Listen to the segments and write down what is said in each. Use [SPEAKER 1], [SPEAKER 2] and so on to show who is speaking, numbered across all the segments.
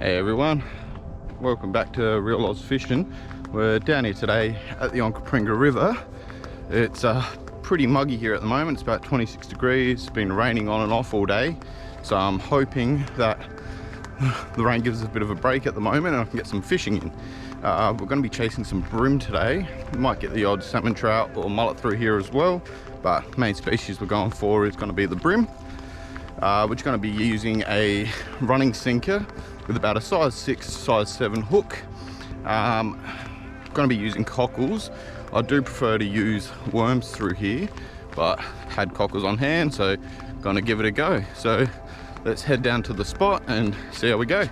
[SPEAKER 1] Hey everyone, welcome back to Real Oz Fishing. We're down here today at the Onkapringa River. It's pretty muggy here at the moment. It's about 26 degrees. It's been raining on and off all day, so I'm hoping that the rain gives us a bit of a break at the moment and I can get some fishing in. We're going to be chasing some bream today. We might get the odd salmon trout or mullet through here as well, but main species we're going for is going to be the bream. We're going to be using a running sinker with about a size 6, size 7 hook. Going to be using cockles. I do prefer to use worms through here, but had cockles on hand, so going to give it a go. So let's head down to the spot and see how we go.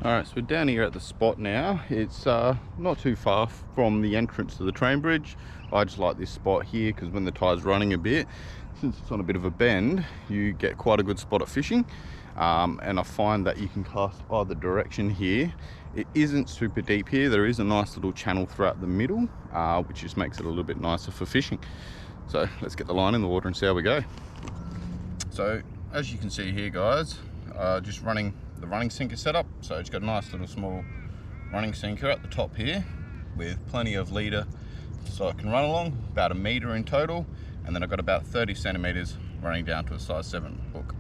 [SPEAKER 1] Alright, so we're down here at the spot now. It's not too far from the entrance to the train bridge. I just like this spot here because when the tide's running a bit, since it's on a bit of a bend, you get quite a good spot at fishing. And I find that you can cast either direction here. It isn't super deep here. There is a nice little channel throughout the middle, which just makes it a little bit nicer for fishing. So let's get the line in the water and see how we go. So as you can see here, guys, just running the running sinker setup. So it's got a nice little small running sinker at the top here with plenty of leader so I can run along, about 1 meter in total, and then I've got about 30 centimeters running down to a size 7 hook.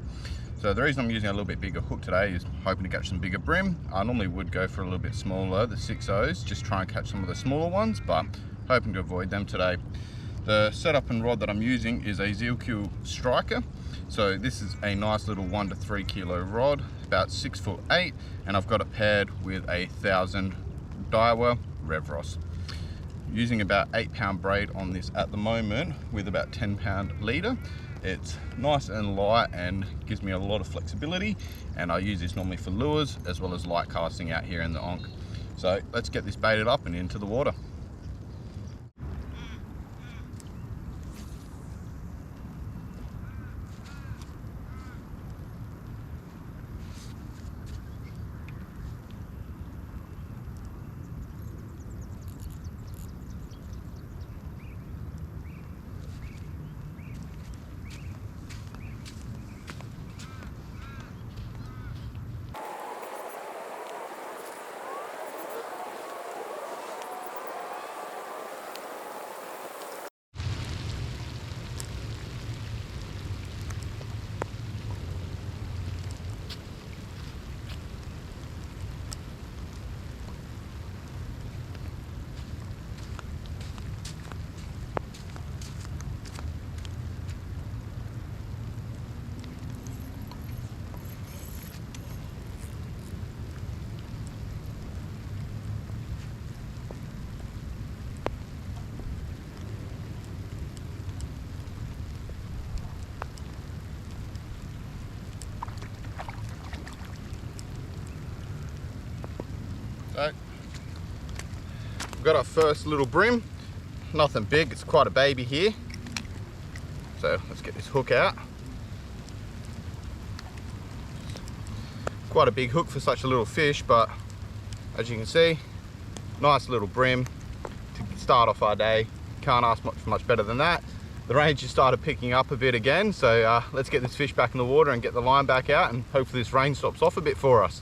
[SPEAKER 1] So the reason I'm using a little bit bigger hook today is hoping to catch some bigger bream. I normally would go for a little bit smaller, the 6.0s, just try and catch some of the smaller ones, but hoping to avoid them today. The setup and rod that I'm using is a Zealkill Striker. So this is a nice little 1 to 3 kilo rod, about 6'8", and I've got it paired with a 1000 Daiwa Revros. Using about 8-pound braid on this at the moment with about 10-pound leader. It's nice and light and gives me a lot of flexibility, and I use this normally for lures as well as light casting out here in the onk. So let's get this baited up and into the water. So we've got our first little bream, nothing big, it's quite a baby here. So let's get this hook out. Quite a big hook for such a little fish, but as you can see, nice little bream to start off our day. Can't ask much better than that. The rain just started picking up a bit again, so let's get this fish back in the water and get the line back out, and hopefully this rain stops off a bit for us.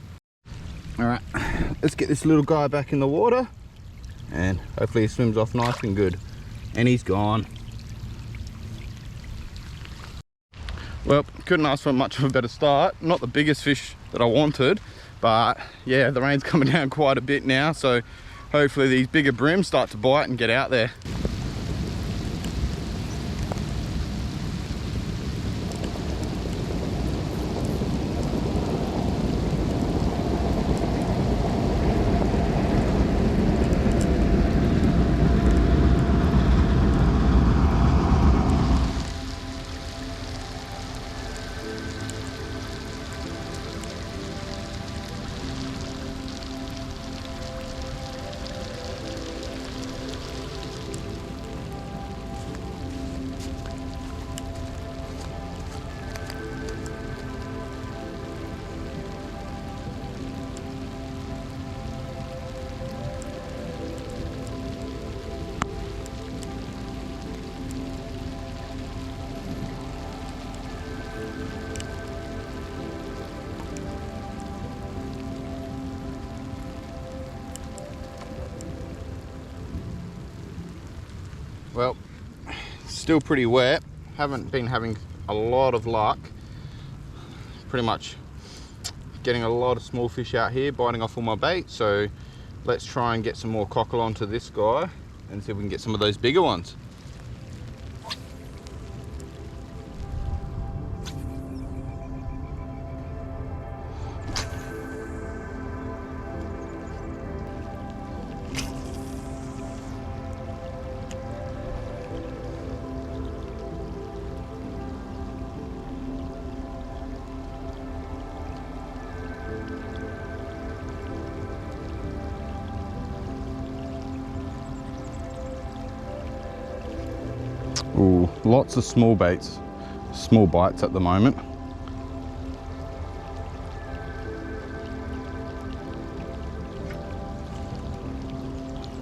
[SPEAKER 1] All right, let's get this little guy back in the water and hopefully he swims off nice and good. And he's gone. Well, couldn't ask for much of a better start. Not the biggest fish that I wanted, but yeah, the rain's coming down quite a bit now, so hopefully these bigger breams start to bite and get out there. Well, still pretty wet. Haven't been having a lot of luck. Pretty much getting a lot of small fish out here, biting off all my bait. So let's try and get some more cockle onto this guy and see if we can get some of those bigger ones. Ooh, lots of small baits, small bites at the moment.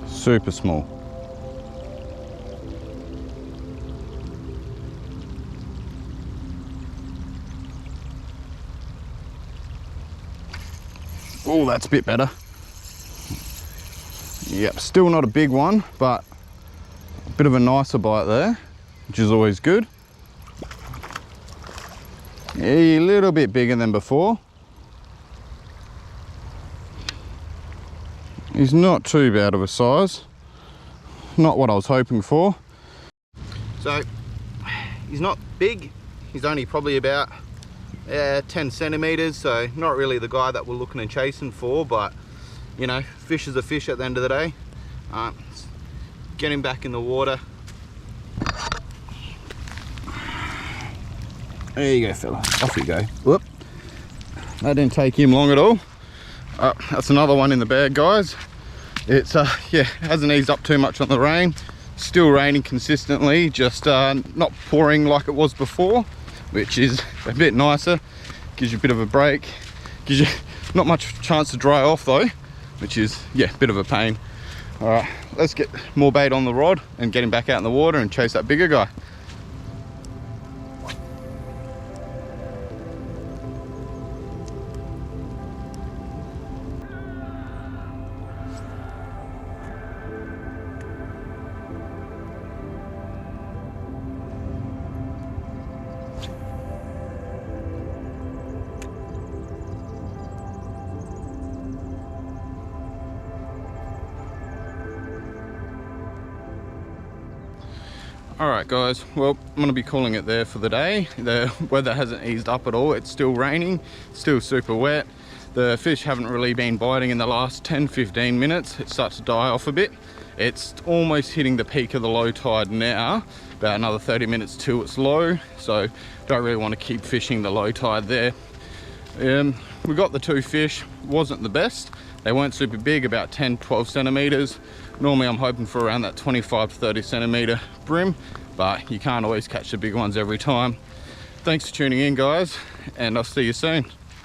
[SPEAKER 1] Super small. Oh, that's a bit better. Yep, still not a big one, but a bit of a nicer bite there, which is always good. A little bit bigger than before. He's not too bad of a size. Not what I was hoping for. So, he's not big. He's only probably about 10 centimeters, so not really the guy that we're looking and chasing for, but you know, fish is a fish at the end of the day. Get him back in the water. There you go, fella. Off you go. Whoop. That didn't take him long at all. That's another one in the bag, guys. It's yeah, hasn't eased up too much on the rain. Still raining consistently, just not pouring like it was before, which is a bit nicer. Gives you a bit of a break. Gives you not much chance to dry off though, which is, yeah, a bit of a pain. All right, let's get more bait on the rod and get him back out in the water and chase that bigger guy. Alright guys, well, I'm going to be calling it there for the day. The weather hasn't eased up at all. It's still raining, still super wet. The fish haven't really been biting in the last 10-15 minutes. It starts to die off a bit. It's almost hitting the peak of the low tide now. About another 30 minutes till it's low, so don't really want to keep fishing the low tide there. We got the two fish, wasn't the best. They weren't super big, about 10-12 centimeters. Normally I'm hoping for around that 25 to 30 centimeter brim, but you can't always catch the big ones every time. Thanks for tuning in, guys, and I'll see you soon.